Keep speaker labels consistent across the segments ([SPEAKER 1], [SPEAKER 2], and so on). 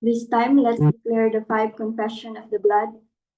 [SPEAKER 1] This time, let's declare the five confession of the blood.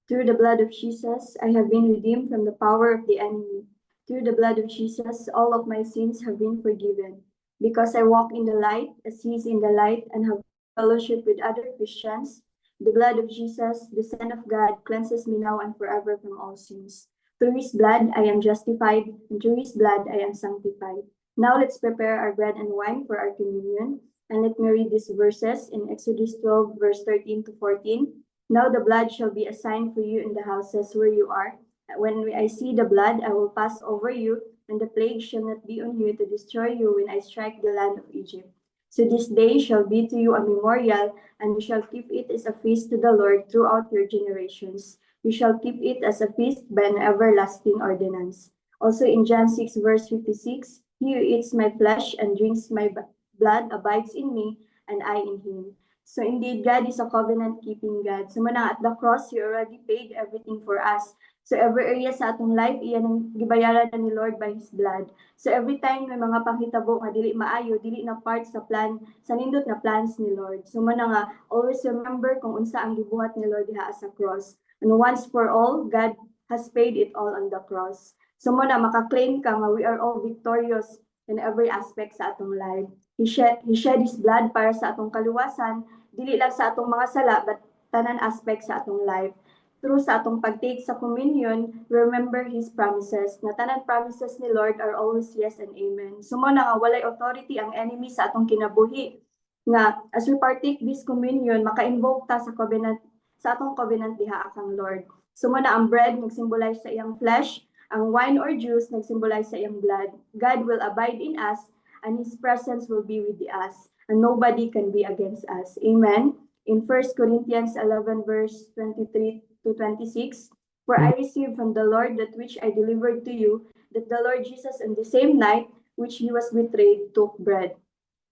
[SPEAKER 1] Through the blood of Jesus, I have been redeemed from the power of the enemy. Through the blood of Jesus, all of my sins have been forgiven. Because I walk in the light, as he is in the light, and have fellowship with other Christians, the blood of Jesus, the Son of God, cleanses me now and forever from all sins. Through his blood, I am justified, and through his blood, I am sanctified. Now let's prepare our bread and wine for our communion. And let me read these verses in Exodus 12, verse 13 to 14. Now the blood shall be a sign for you in the houses where you are. When I see the blood, I will pass over you, and the plague shall not be on you to destroy you when I strike the land of Egypt. So this day shall be to you a memorial, and you shall keep it as a feast to the Lord throughout your generations. You shall keep it as a feast by an everlasting ordinance. Also in John 6, verse 56, he who eats my flesh and drinks my blood abides in me, and I in him. So indeed, God is a covenant-keeping God. So muna at the cross, He already paid everything for us. So every area sa atong life, iyan ang gibayaran na ni Lord by His blood. So every time may mga panghitabo nga dili maayo, dili na part sa plan, sa nindot na plans ni Lord. So muna nga, always remember kung unsa ang gibuhat ni Lord diha sa cross. And once for all, God has paid it all on the cross. So muna, makaklaim ka nga we are all victorious in every aspect sa atong life. He shed His blood para sa atong kaluwasan, dili lang sa atong mga sala, but tanan aspect sa atong life. Through sa atong pagtake sa communion, remember His promises. Na tanan promises ni Lord are always yes and amen. Sumo na nga walay authority ang enemy sa atong kinabuhi. Nga, as we partake this communion, maka-invoke ta sa covenant, sa atong covenant diha akang Lord. Sumo na ang bread, nag-symbolize sa iyang flesh, ang wine or juice, nag-symbolize sa iyang blood. God will abide in us, and His presence will be with us, and nobody can be against us. Amen. In 1 Corinthians 11, verse 23 to 26, for I received from the Lord that which I delivered to you, that the Lord Jesus on the same night which he was betrayed took bread.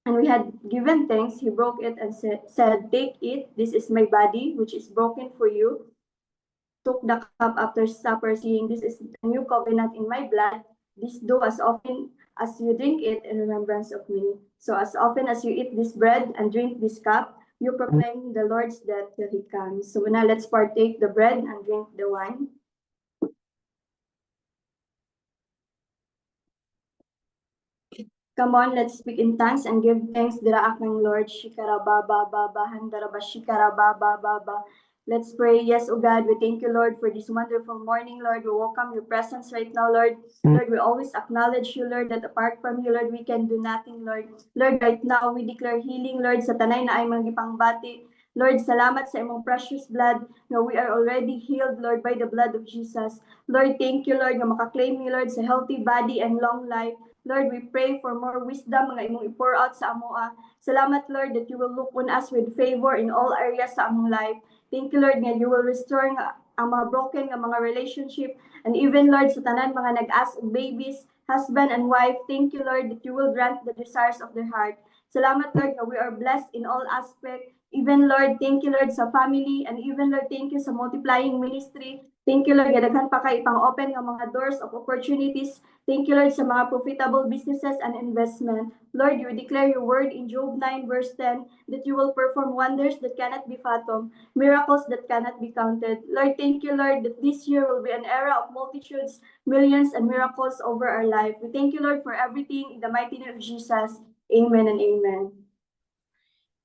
[SPEAKER 1] And we had given thanks, he broke it and said, take it, this is my body, which is broken for you. Took the cup after supper, saying, this is the new covenant in my blood. This do as often as you drink it in remembrance of me. So as often as you eat this bread and drink this cup, you proclaim the Lord's death till he comes. So now let's partake the bread and drink the wine. Come on, let's speak in tongues and give thanks dira akong Lord. Shikarababa baba handaraba shikarababa baba. Let's pray. Yes, oh God, we thank you, Lord, for this wonderful morning, Lord. We welcome your presence right now, Lord. Lord, we always acknowledge you, Lord, that apart from you, Lord, we can do nothing, Lord. Lord, right now, we declare healing, Lord, sa tanay na ay mangipangbati. Lord, salamat sa imong precious blood. No, we are already healed, Lord, by the blood of Jesus. Lord, thank you, Lord, na makaklaim ni Lord sa healthy body and long life. Lord, we pray for more wisdom nga imong i-pour out sa amoa. Salamat, Lord, that you will look on us with favor in all areas sa among life. Thank you, Lord, nga you will restore nga ang mga broken nga mga relationship. And even, Lord, sa tanan mga nag-ask babies, husband and wife, thank you, Lord, that you will grant the desires of their heart. Salamat, Lord, nga we are blessed in all aspects. Even, Lord, thank you, Lord, sa family. And even, Lord, thank you sa multiplying ministry. Thank you, Lord, nga daghan pa kay ipang-open nga mga doors of opportunities. Thank you, Lord, sa mga profitable businesses and investment. Lord, you declare your word in Job 9, verse 10, that you will perform wonders that cannot be fathomed, miracles that cannot be counted. Lord, thank you, Lord, that this year will be an era of multitudes, millions, and miracles over our life. We thank you, Lord, for everything in the mighty name of Jesus. Amen and amen.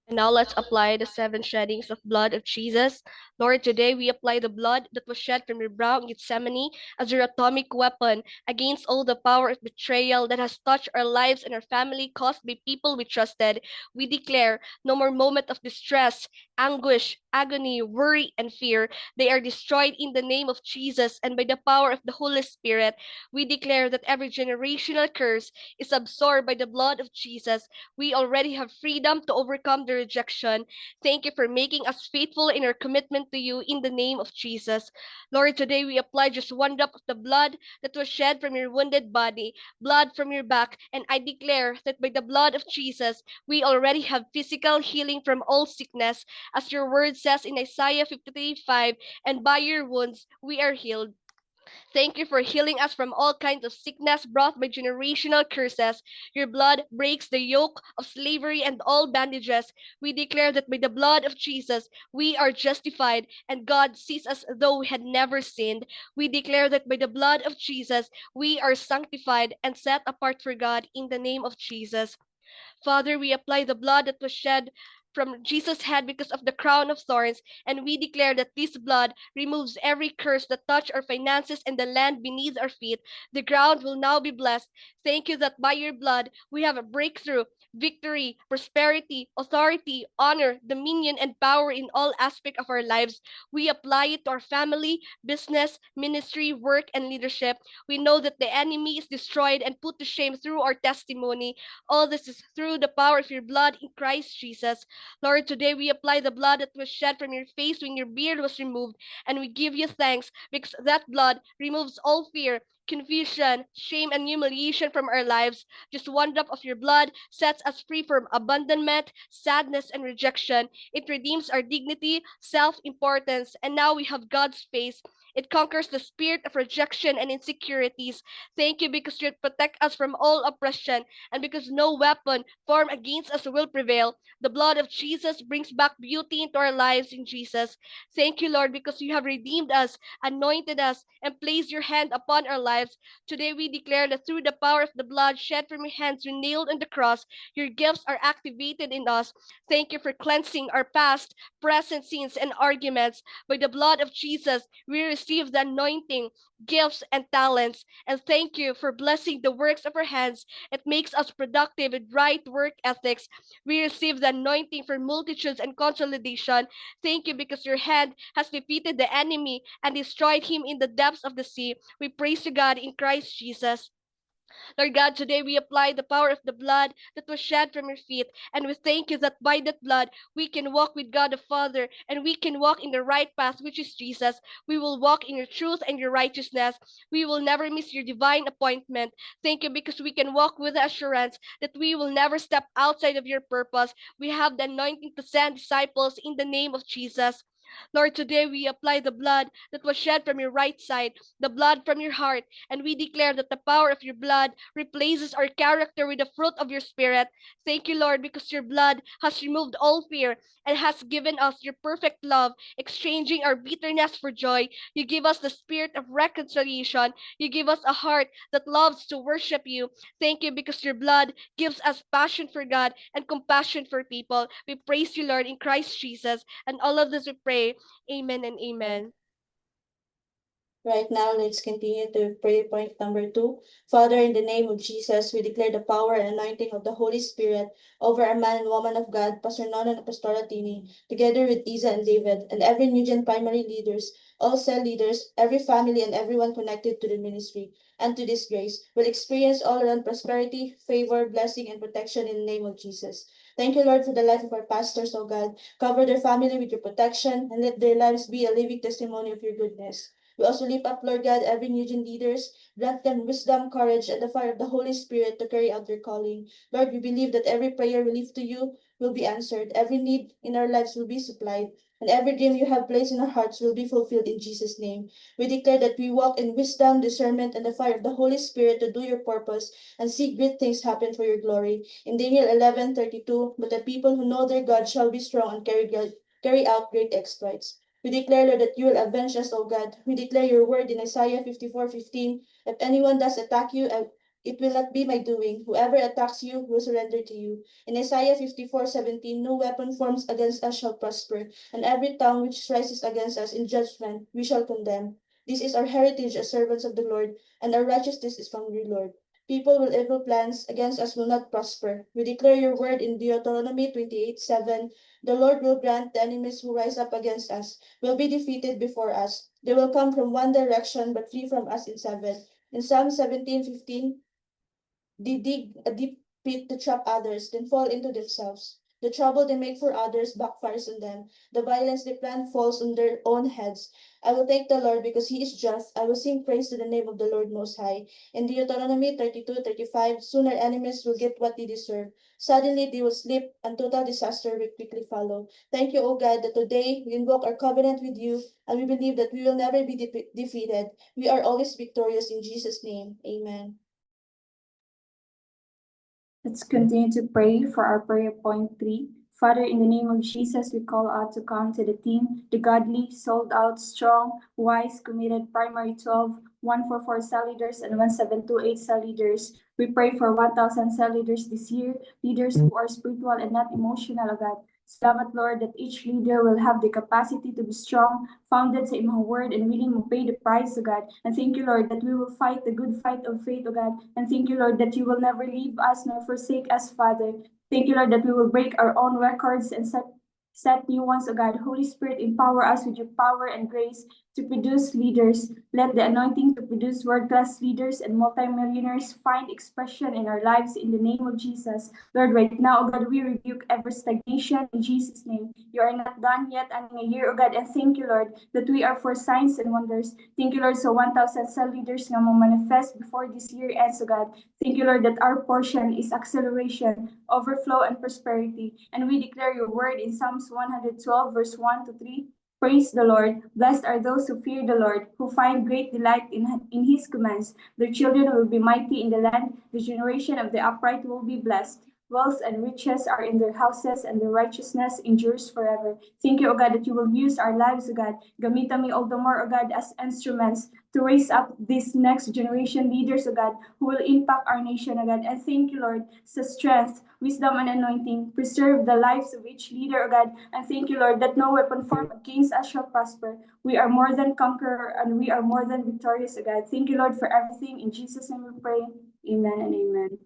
[SPEAKER 2] And now let's apply the 7 sheddings of blood of Jesus. Lord, today we apply the blood that was shed from your brow in Gethsemane as your atomic weapon against all the power of betrayal that has touched our lives and our family caused by people we trusted. We declare no more moment of distress, anguish, agony, worry, and fear. They are destroyed in the name of Jesus and by the power of the Holy Spirit. We declare that every generational curse is absorbed by the blood of Jesus. We already have freedom to overcome the rejection. Thank you for making us faithful in our commitment to you in the name of Jesus. Lord, today we apply just one drop of the blood that was shed from your wounded body, blood from your back, and I declare that by the blood of Jesus, we already have physical healing from all sickness, as your word says in Isaiah 53:5, and by your wounds we are healed. Thank you for healing us from all kinds of sickness brought by generational curses. Your blood breaks the yoke of slavery and all bandages. We declare that by the blood of Jesus, we are justified and God sees us though we had never sinned. We declare that by the blood of Jesus, we are sanctified and set apart for God in the name of Jesus. Father, we apply the blood that was shed from Jesus' head because of the crown of thorns, and we declare that this blood removes every curse that touch our finances and the land beneath our feet. The ground will now be blessed. Thank you that by your blood we have a breakthrough, victory, prosperity, authority, honor, dominion, and power in all aspects of our lives. We apply it to our family, business, ministry, work, and leadership. We know that the enemy is destroyed and put to shame through our testimony. All this is through the power of your blood in Christ Jesus. Lord, today we apply the blood that was shed from your face when your beard was removed, and we give you thanks because that blood removes all fear, confusion, shame, and humiliation from our lives. Just one drop of your blood sets us free from abandonment, sadness, and rejection. It redeems our dignity, self importance, and now we have God's face. It conquers the spirit of rejection and insecurities. Thank you because you protect us from all oppression and because no weapon formed against us will prevail. The blood of Jesus brings back beauty into our lives in Jesus. Thank you, Lord, because you have redeemed us, anointed us, and placed your hand upon our lives. Today we declare that through the power of the blood shed from your hands when nailed on the cross, your gifts are activated in us. Thank you for cleansing our past, present sins, and arguments. By the blood of Jesus, we receive the anointing, gifts, and talents. And thank you for blessing the works of our hands. It makes us productive with right work ethics. We receive the anointing for multitudes and consolidation. Thank you because your hand has defeated the enemy and destroyed him in the depths of the sea. We praise you, God, in Christ Jesus. Lord God, today we apply the power of the blood that was shed from your feet. And we thank you that by that blood, we can walk with God the Father and we can walk in the right path, which is Jesus. We will walk in your truth and your righteousness. We will never miss your divine appointment. Thank you because we can walk with assurance that we will never step outside of your purpose. We have the anointing to send disciples in the name of Jesus. Lord, today we apply the blood that was shed from your right side, the blood from your heart, and we declare that the power of your blood replaces our character with the fruit of your spirit. Thank you, Lord, because your blood has removed all fear and has given us your perfect love, exchanging our bitterness for joy. You give us the spirit of reconciliation. You give us a heart that loves to worship you. Thank you because your blood gives us passion for God and compassion for people. We praise you, Lord, in Christ Jesus. And all of this we pray. Amen and amen.
[SPEAKER 3] Right now, let's continue to prayer point number 2. Father, in the name of Jesus, we declare the power and anointing of the Holy Spirit over our man and woman of God, Pastor Nono and Pastora Tini, together with Isa and David, and every New Gen primary leaders, all cell leaders, every family, and everyone connected to the ministry and to this grace will experience all around prosperity, favor, blessing, and protection in the name of Jesus. Thank you, Lord, for the life of our pastors, O God. Cover their family with your protection and let their lives be a living testimony of your goodness. We also lift up, Lord God, every New Gen leaders. Grant them wisdom, courage, and the fire of the Holy Spirit to carry out their calling. Lord, we believe that every prayer we lift to you will be answered. Every need in our lives will be supplied. And every dream you have placed in our hearts will be fulfilled in Jesus' name. We declare that we walk in wisdom, discernment, and the fire of the Holy Spirit to do your purpose and see great things happen for your glory. In Daniel 11:32, but the people who know their God shall be strong and carry out great exploits. We declare, Lord, that you will avenge us, O God. We declare your word in Isaiah 54:15. If anyone does attack you, it will not be my doing. Whoever attacks you will surrender to you. In Isaiah 54:17, no weapon formed against us shall prosper, and every tongue which rises against us in judgment we shall condemn. This is our heritage as servants of the Lord, and our righteousness is from you, Lord. People with evil plans against us will not prosper. We declare your word in Deuteronomy 28:7. The Lord will grant the enemies who rise up against us will be defeated before us. They will come from one direction but flee from us in seven. In Psalm 17:15, they dig a deep pit to trap others, then fall into themselves. The trouble they make for others backfires on them. The violence they plan falls on their own heads. I will thank the Lord because he is just. I will sing praise to the name of the Lord Most High. In Deuteronomy 32:35, soon our enemies will get what they deserve. Suddenly they will sleep, and total disaster will quickly follow. Thank you, O God, that today we invoke our covenant with you, and we believe that we will never be defeated. We are always victorious in Jesus' name. Amen.
[SPEAKER 1] Let's continue to pray for our prayer point 3. Father, in the name of Jesus, we call out to come to the team, the godly, sold out, strong, wise, committed, primary 12, 144 cell leaders, and 1728 cell leaders. We pray for 1,000 cell leaders this year, leaders who are spiritual and not emotional, O God. Salamat, Lord, that each leader will have the capacity to be strong, founded sa imong word, and willing to pay the price, O God. And thank you, Lord, that we will fight the good fight of faith, O God. And thank you, Lord, that you will never leave us nor forsake us, Father. Thank you, Lord, that we will break our own records and set new ones, O God. Holy Spirit, empower us with your power and grace to produce leaders. Let the anointing to produce world-class leaders and multimillionaires find expression in our lives in the name of Jesus. Lord, right now, O God, we rebuke every stagnation in Jesus' name. You are not done yet in a year, O God, and thank you, Lord, that we are for signs and wonders. Thank you, Lord, so 1,000 cell leaders na mo manifest before this year ends, O God. Thank you, Lord, that our portion is acceleration, overflow, and prosperity. And we declare your word in Psalms 112, verse 1 to 3. Praise the Lord. Blessed are those who fear the Lord, who find great delight in his commands. Their children will be mighty in the land. The generation of the upright will be blessed. Wealth and riches are in their houses, and their righteousness endures forever. Thank you, O God, that you will use our lives, O God. Gamita mi all the more, O God, as instruments to raise up this next generation leaders, O God, who will impact our nation, O God. And thank you, Lord, sa strength, wisdom, and anointing. Preserve the lives of each leader, O God. And thank you, Lord, that no weapon formed against us shall prosper. We are more than conqueror, and we are more than victorious, O God. Thank you, Lord, for everything. In Jesus' name we pray. Amen and amen.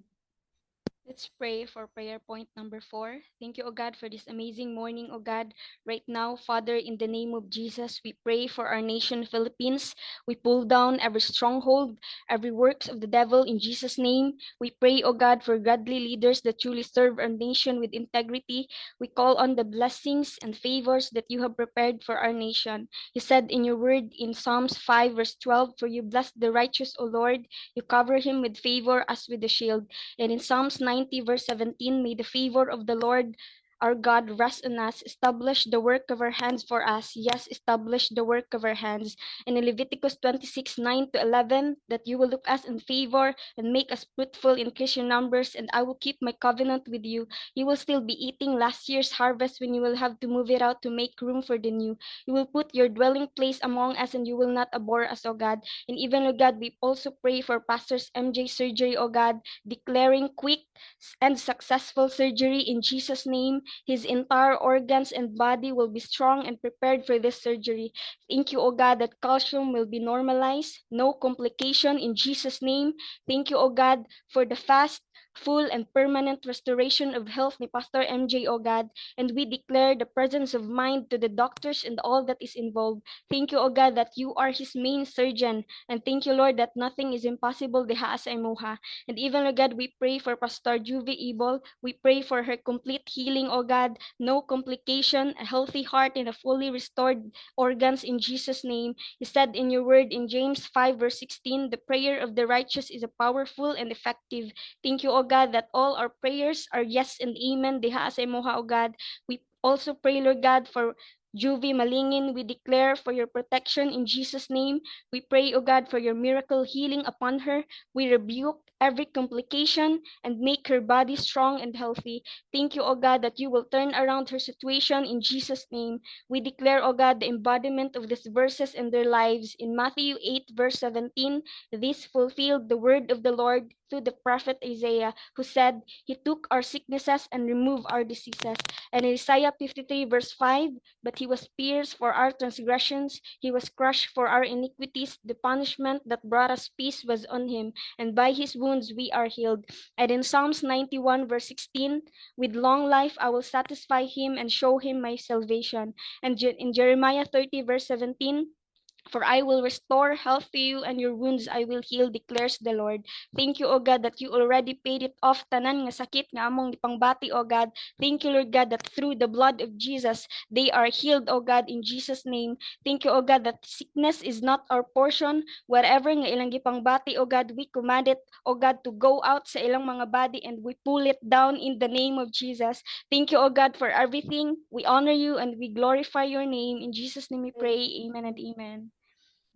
[SPEAKER 4] Let's pray for prayer point number 4. Thank you, O God, for this amazing morning, O God. Right now, Father, in the name of Jesus, we pray for our nation, Philippines. We pull down every stronghold, every works of the devil in Jesus' name. We pray, O God, for godly leaders that truly serve our nation with integrity. We call on the blessings and favors that you have prepared for our nation. You said in your word in Psalms 5, verse 12, for you bless the righteous, O Lord. You cover him with favor as with a shield. And in Psalms 90, verse 17, may the favor of the Lord our God rest on us, establish the work of our hands for us. Yes, establish the work of our hands. And in Leviticus 26, 9 to 11, that you will look us in favor and make us fruitful, increase your numbers, and I will keep my covenant with you. You will still be eating last year's harvest when you will have to move it out to make room for the new. You will put your dwelling place among us, and you will not abhor us, O God. And even, O God, we also pray for Pastor's MJ surgery, O God, declaring quick and successful surgery in Jesus' name. His entire organs and body will be strong and prepared for this surgery. Thank you, O God, that calcium will be normalized, no complication in Jesus' name. Thank you, O God, for the fast, full, and permanent restoration of health ni Pastor MJ, O God. And we declare the presence of mind to the doctors and all that is involved. Thank you, O God, that you are his main surgeon. And thank you, Lord, that nothing is impossible diha sa imuha. And even, O God, we pray for Pastor Juvie Ebol. We pray for her complete healing, O God, no complication, a healthy heart, and a fully restored organs in Jesus' name. You said in your word in James 5, verse 16, the prayer of the righteous is a powerful and effective. Thank you, O God, that all our prayers are yes and amen. Diha sa imuha, O God. We also pray, Lord God, for Juvie Malingin. We declare for your protection in Jesus' name. We pray, O God, for your miracle healing upon her. We rebuke every complication and make her body strong and healthy. Thank you, O God, that you will turn around her situation in Jesus' name. We declare, O God, the embodiment of these verses in their lives. In Matthew 8, verse 17, this fulfilled the word of the Lord through the prophet Isaiah, who said, He took our sicknesses and removed our diseases. And in Isaiah 53, verse 5, but he was pierced for our transgressions, he was crushed for our iniquities. The punishment that brought us peace was on him, and by his wounds we are healed. And in Psalms 91, verse 16, with long life I will satisfy him and show him my salvation. And in Jeremiah 30, verse 17, For I will restore health to you, and your wounds I will heal, declares the Lord. Thank you, O God, that you already paid it off, tanan nga sakit nga among ipangbati, O God. Thank you, Lord God, that through the blood of Jesus, they are healed, O God, in Jesus' name. Thank you, O God, that sickness is not our portion. Wherever nga ilang gipangbati, O God, we command it, O God, to go out sa ilang mga body, and we pull it down in the name of Jesus. Thank you, O God, for everything. We honor you and we glorify your name. In Jesus' name we pray. Amen and amen.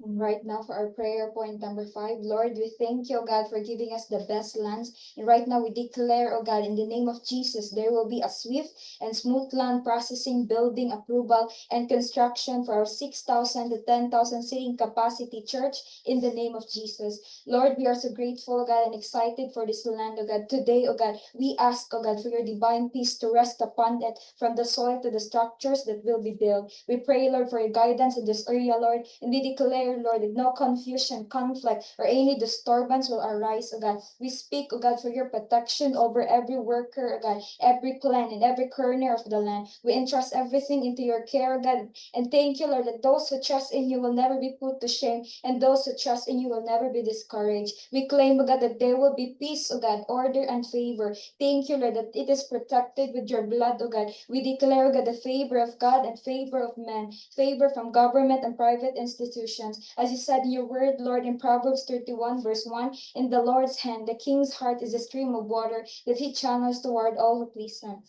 [SPEAKER 5] And right now for our prayer point number 5, Lord, we thank you, oh God, for giving us the best lands. And right now we declare, oh God, in the name of Jesus, there will be a swift and smooth land processing, building, approval, and construction for our 6,000 to 10,000 seating capacity church in the name of Jesus. Lord, we are so grateful, oh God, and excited for this land, oh God. Today, oh God, we ask, oh God, for your divine peace to rest upon it, from the soil to the structures that will be built. We pray, Lord, for your guidance in this area, Lord, and we declare, Lord, that no confusion, conflict, or any disturbance will arise, oh God. We speak, oh God, for your protection over every worker, oh God, every plan and every corner of the land. We entrust everything into your care, oh God, and thank you, Lord, that those who trust in you will never be put to shame, and those who trust in you will never be discouraged. We claim, oh God, that there will be peace, oh God, order and favor. Thank you, Lord, that it is protected with your blood, oh God. We declare, oh God, the favor of God and favor of man, favor from government and private institutions. As you said in your word, Lord, in Proverbs 31, verse 1, in the Lord's hand, the king's heart is a stream of water that he channels toward all who please him.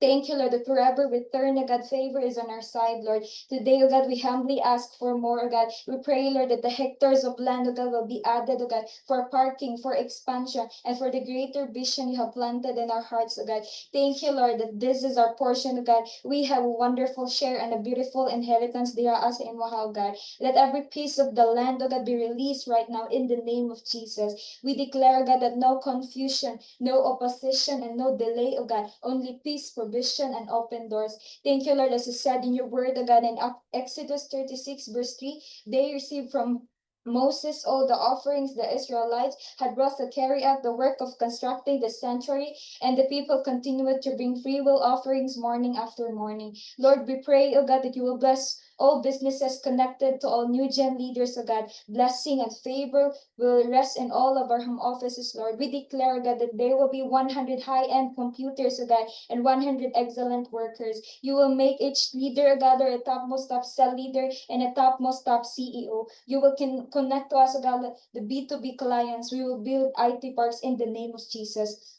[SPEAKER 5] Thank you, Lord, that wherever we turn, oh God, favor is on our side, Lord. Today, oh God, we humbly ask for more, oh God. We pray, Lord, that the hectares of land, oh God, will be added, oh God, for parking, for expansion, and for the greater vision you have planted in our hearts, oh God. Thank you, Lord, that this is our portion, oh God. We have a wonderful share and a beautiful inheritance there as in Wahao, God. Let every piece of the land, oh God, be released right now in the name of Jesus. We declare, God, that no confusion, no opposition, and no delay, oh God, only peace, provision, and open doors. Thank you, Lord, as you said in your word, oh God, in Exodus 36, verse 3, they received from Moses all the offerings the Israelites had brought to carry out the work of constructing the sanctuary, and the people continued to bring free will offerings morning after morning. Lord, we pray, oh God, that you will bless all businesses connected to all New Gen leaders, oh God. Blessing and favor will rest in all of our home offices, Lord. We declare, God, that there will be 100 high-end computers, oh God, and 100 excellent workers. You will make each leader, God, a topmost top cell leader and a topmost top CEO. You will connect to us, oh God, the B2B clients. We will build IT parks in the name of Jesus.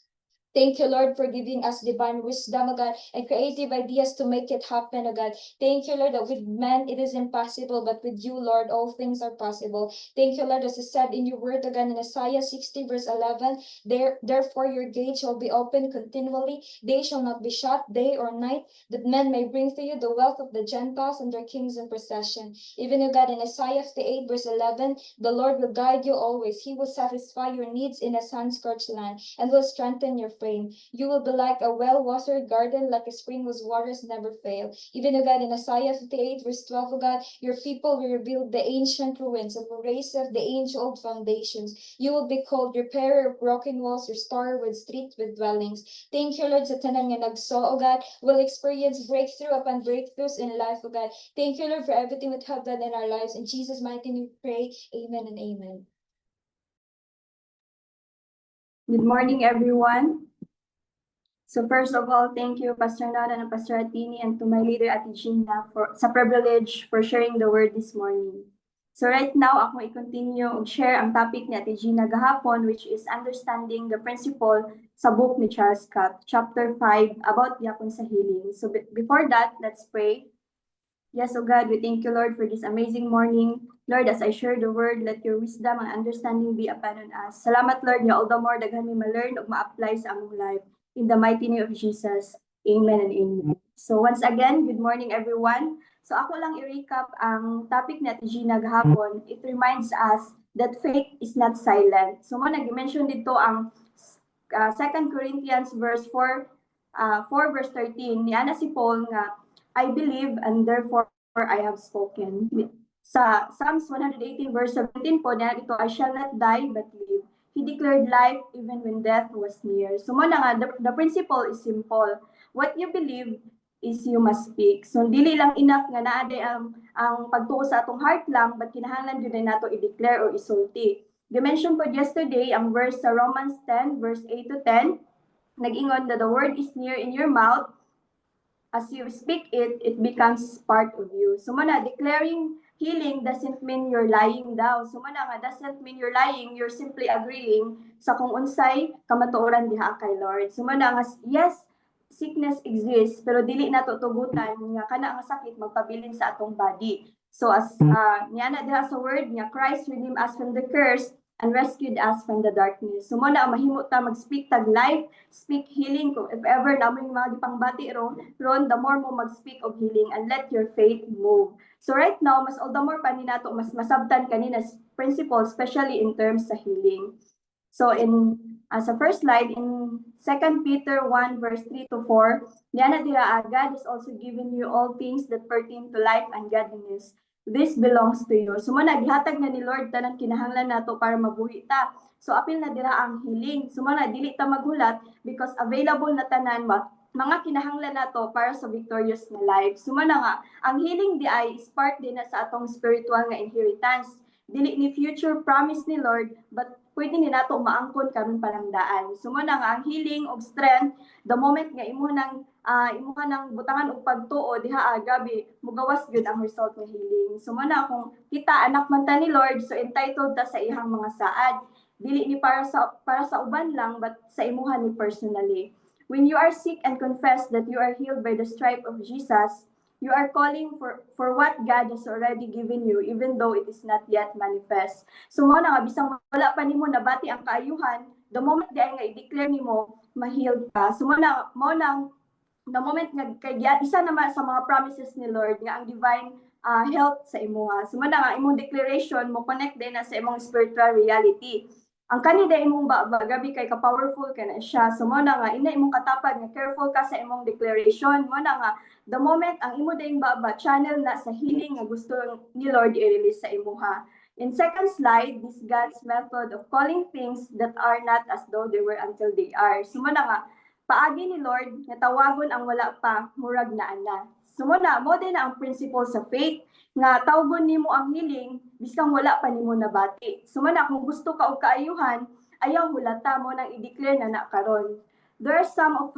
[SPEAKER 5] Thank you, Lord, for giving us divine wisdom, oh God, and creative ideas to make it happen, oh God. Thank you, Lord, that with man it is impossible, but with you, Lord, all things are possible. Thank you, Lord, as you said in your word again in Isaiah 60, verse 11, therefore your gates shall be open continually, they shall not be shut day or night, that men may bring to you the wealth of the Gentiles and their kings in procession. Even, oh God, in Isaiah 58, verse 11, the Lord will guide you always. He will satisfy your needs in a sun-scorched land and will strengthen your faith. You will be like a well-watered garden, like a spring whose waters never fail. Even, O God, in Isaiah 58, verse 12, O God, your people will rebuild the ancient ruins and will raise up the age-old foundations. You will be called repairer of broken walls, restorer with streets with dwellings. Thank you, Lord, sa tanan nga nagso, O God, will experience breakthrough upon breakthroughs in life, O God. Thank you, Lord, for everything that you have done in our lives. In Jesus' mighty name we pray. Amen and amen.
[SPEAKER 1] Good morning, everyone. So first of all, thank you, Pastor Nada and Pastor Atini, and to my leader, Ate Gina, sa privilege for sharing the word this morning. So right now, ako i-continue og share ang topic ni Ate Gina gahapon, which is understanding the principle sa book ni Charles Scott, chapter 5, about yapon sa healing. So before that, let's pray. Yes, O God, we thank you, Lord, for this amazing morning. Lord, as I share the word, let your wisdom and understanding be upon us. Salamat, Lord, nga all the more daghan mi ma-learn ug ma-apply sa among life. In the mighty name of Jesus, amen and amen. So once again, good morning, everyone. So ako lang i-recap ang topic ni Ate Gina gahapon. It reminds us that faith is not silent. So mo nag-mention dito ang 2 Corinthians verse 4 verse 13 ni ana si Paul nga I believe and therefore I have spoken. Sa Psalms 118 verse 17 po na ito, I shall not die but live. He declared life even when death was near. So mo na nga, the principle is simple. What you believe is you must speak. So dili lang enough nga naa day ang pagtuo sa atong heart lang, but kinahanglan gyud nato i-declare or isulti. Dimension ko yesterday ang verse sa Romans 10 verse 8 to 10. Nag-ingon that the word is near in your mouth. As you speak it, it becomes part of you. So mana, declaring healing doesn't mean you're lying daw. So mana nga, doesn't mean you're lying, you're simply agreeing sa kung unsay kamatuoran diha kay Lord. So mana nga, yes, sickness exists, pero dili nato tugutan nga kana ang sakit magpabilin sa atong body. So as niya na diha sa word nga, Christ redeemed us from the curse and rescued us from the darkness. So mana, mahimo ta mag-speak tag life, speak healing. Kung if ever namin mga gipangbati ron, the more mo mag-speak of healing and let your faith move. So right now, mas all the more pa ni nato mas masabtan kanina principle, especially in terms sa healing. So in sa first slide, in 2 Peter 1 verse 3 to 4, niya na dira, God has also given you all things that pertain to life and godliness. This belongs to you. So mana, gihatag na ni Lord tanan kinahanglan nato para mabuhi ta. So apil na dira ang healing. So mana, dili ta maghulat because available na tanan mga kinahanglan nato para sa victorious na life. So mana nga, ang healing di ay is part din na sa atong spiritual nga inheritance. Dili ni future promise ni Lord, but pwede ni nato maangkon karon palamdaan. So mana nga, ang healing of strength, the moment nga imo nang butangan og pagtuo diha gabi mugawas gyud ang result ng healing. So mana kung kita anak man ta ni Lord, so entitled ta sa ihang mga saad. Dili ni para sa uban lang, but sa imuha ni personally. When you are sick and confess that you are healed by the stripe of Jesus, you are calling for what God has already given you, even though it is not yet manifest. So mo na nga, bisang wala pa nimo nabati ang kaayuhan, the moment di ay nga i-declare nimo, ma-healed ka. So mo nang the moment nga kay isa naman sa mga promises ni Lord nga ang divine health sa imuha. So man nga imong declaration mo connect din na sa imong spiritual reality. Ang kanida imong gabi kay ka powerful ka na siya. So mo na nga ina imong katapad nga careful ka sa imong declaration. Mo na nga the moment ang imo daing channel na sa healing nga gusto ni Lord i-release sa imuha. In second slide, this God's method of calling things that are not as though they were until they are. So mo na nga paagi ni Lord nga tawagon ang wala pa murag na ana. So mo din na ang principle sa faith nga tawgon nimo ang healing biskang wala pa nimo nabati. So man kung gusto ka og kaayuhan, ayaw hulata mo nang i-declare na karon. There are some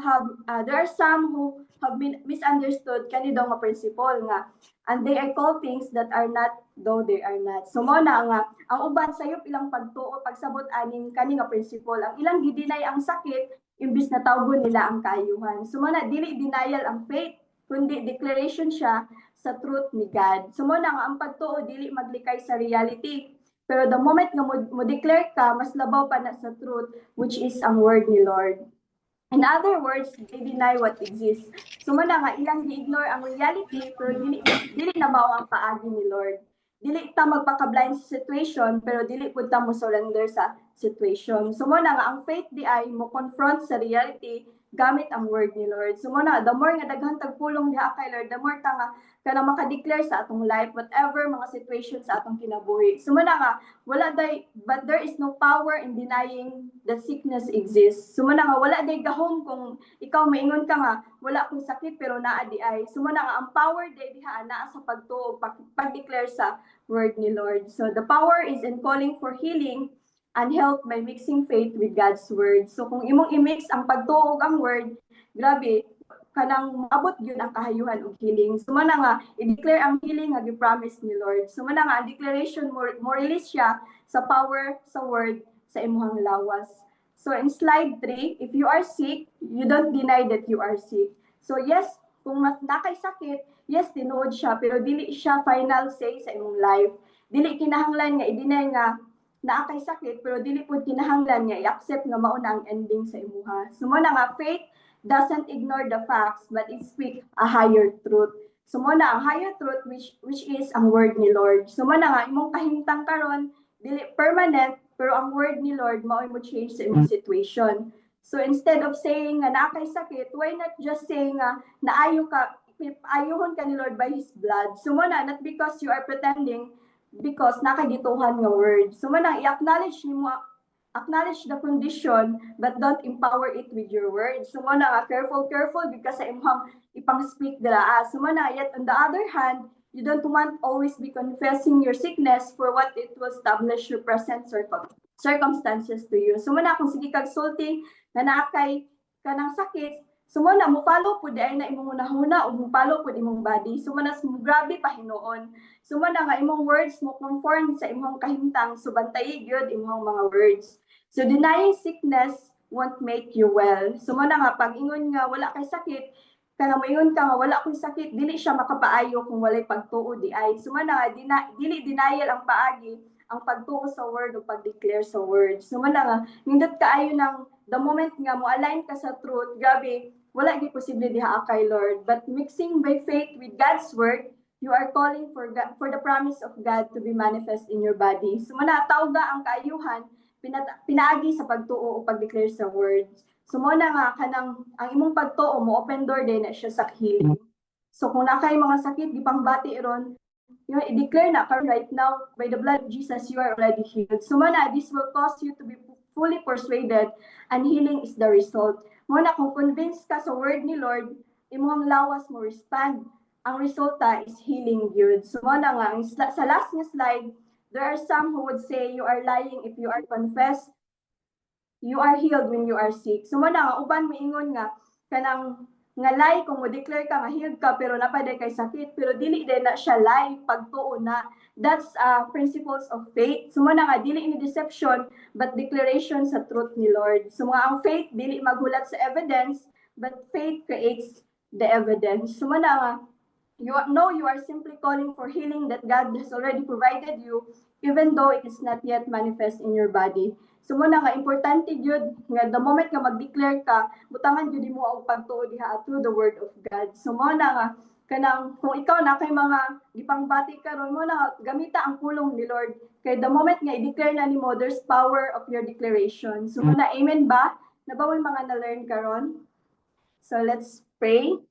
[SPEAKER 1] who have been misunderstood kani daw nga principle nga, and they are called things that are not though they are not. So mo na nga ang uban sayop ilang pagtuo pagsabot aning kani nga principle, ang ilang gidinay ang sakit imbis na tawgon nila ang kaayuhan. So mana dili denial ang faith, kundi declaration siya sa truth ni God. So mana nga ang pagtuo dili maglikay sa reality. Pero the moment nga mo declare ka, mas labaw pa na sa truth, which is ang word ni Lord. In other words, they deny what exists. So mana nga ilang gi-ignore ang reality, pero dili na mao ang paagi ni Lord. Dili ta magpaka-blind sa situation, pero dili pud ta mo surrender sa situation. So mo na nga ang faith di ay mo confront sa reality gamit ang word ni Lord. So mo na the more nga daghang tagpulong diha kay Lord, the more ta nga kana maka-declare sa atong life whatever mga situations sa atong kinabuhi. So mo na nga but there is no power in denying that sickness exists. So mo na nga wala day gahom kung ikaw maingon ka nga wala akong sakit pero naa di ay. So mo na nga ang power day diha naa sa pagtuo pag-declare sa word ni Lord. So the power is in calling for healing and health by mixing faith with God's word. So kung imong i-mix ang pagtuo ug ang word, grabe kanang maabot gyud ang kahayuhan og healing. So man nga i-declare ang healing nga gi-promise ni Lord. So man nga ang declaration mo release siya sa power sa word sa imong lawas. So in slide 3, if you are sick, you don't deny that you are sick. So yes, kung nakay sakit, yes tinuod siya pero dili siya final say sa imong life. Dili kinahanglan nga i-deny nga naa kay sakit pero dili pud kinahanglan nga i-accept nga mao na ang ending sa imuha. So mo na nga faith doesn't ignore the facts but it speak a higher truth. So mo na ang higher truth which is ang word ni Lord. So mo na nga imong kahimtang karon dili permanent pero ang word ni Lord mao mo change sa imong situation. So instead of saying nga naa kay sakit, why not just say nga naayo ka, ayuhon ka ni Lord by His blood. So mo na not because you are pretending, because nakagituhan nga word. So man i-acknowledge nimo Acknowledge the condition, but don't empower it with your words. So mo na careful because sa imong ipang-speak dira. So mo na, yet on the other hand, you don't want always be confessing your sickness for what it will establish your present circumstances to you. So mo na, kung sige kag sulti na naakay kanang sakit, so mo na mo follow pud ay na imong hunahuna o mo follow pud imong body. So mo na grabe pa hinuon. So mo na nga imong words mo conform sa imong kahimtang, so bantayi gyud imong mga words. So denying sickness won't make you well. So mo na nga pag ingon nga wala kay sakit, kanang moingon ka nga wala koy sakit, dili siya makapaayo kung walay pagtuo di ay. So mo na nga dili denial ang paagi, ang pagtuo sa word o pag-declare sa word. So mo na nga nindot kaayo ng the moment nga mo align ka sa truth, grabe, wala gyud posible diha kay Lord. But mixing by faith with God's word, you are calling for the promise of God to be manifest in your body. So muna tawga ang kaayuhan pinaagi sa pagtuo o pag-declare sa words. So mo na nga kanang ang imong pagtuo mo open door din na siya sa healing. So kung nakay mga sakit gipangbati ron, you i-declare na right now by the blood of Jesus you are already healed. So mo na this will cause you to be fully persuaded and healing is the result. Mo na kung convinced ka sa word ni Lord, imong lawas mo respond. Ang resulta is healing good. So mo na nga sa last nga slide, there are some who would say you are lying if you are confessed. You are healed when you are sick. So mo na nga uban miingon nga kanang nga lie kung mo-declare ka nga healed ka pero napaday kay sakit pero dili din na siya lie pagtuo na. That's principles of faith. So mo na nga dili ni deception but declaration sa truth ni Lord. So mga ang faith dili maghulat sa evidence but faith creates the evidence. So mo na nga you are simply calling for healing that God has already provided you, even though it is not yet manifest in your body. So mo na nga importante jud nga the moment nga mag-declare ka, butangan jud mo ang pagtuo diha through the word of God. So mo na nga kanang kung ikaw na kay mga gipangbati karon mo na gamita ang pulong ni Lord. Kay the moment nga i-declare na nimo, there's power of your declaration. So mo na amen ba? Nabawal mga na-learn karon? So let's pray.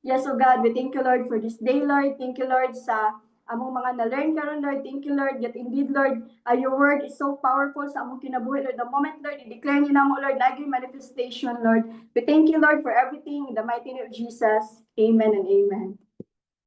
[SPEAKER 1] Yes, oh God, we thank you, Lord, for this day, Lord. Thank you, Lord, sa among mga na-learn karon, Lord. Thank you, Lord, that indeed, Lord, your word is so powerful sa among kinabuhi, Lord. The moment, Lord, i-declare niyo na mo, Lord, naging manifestation, Lord. We thank you, Lord, for everything in the mighty name of Jesus. Amen and amen.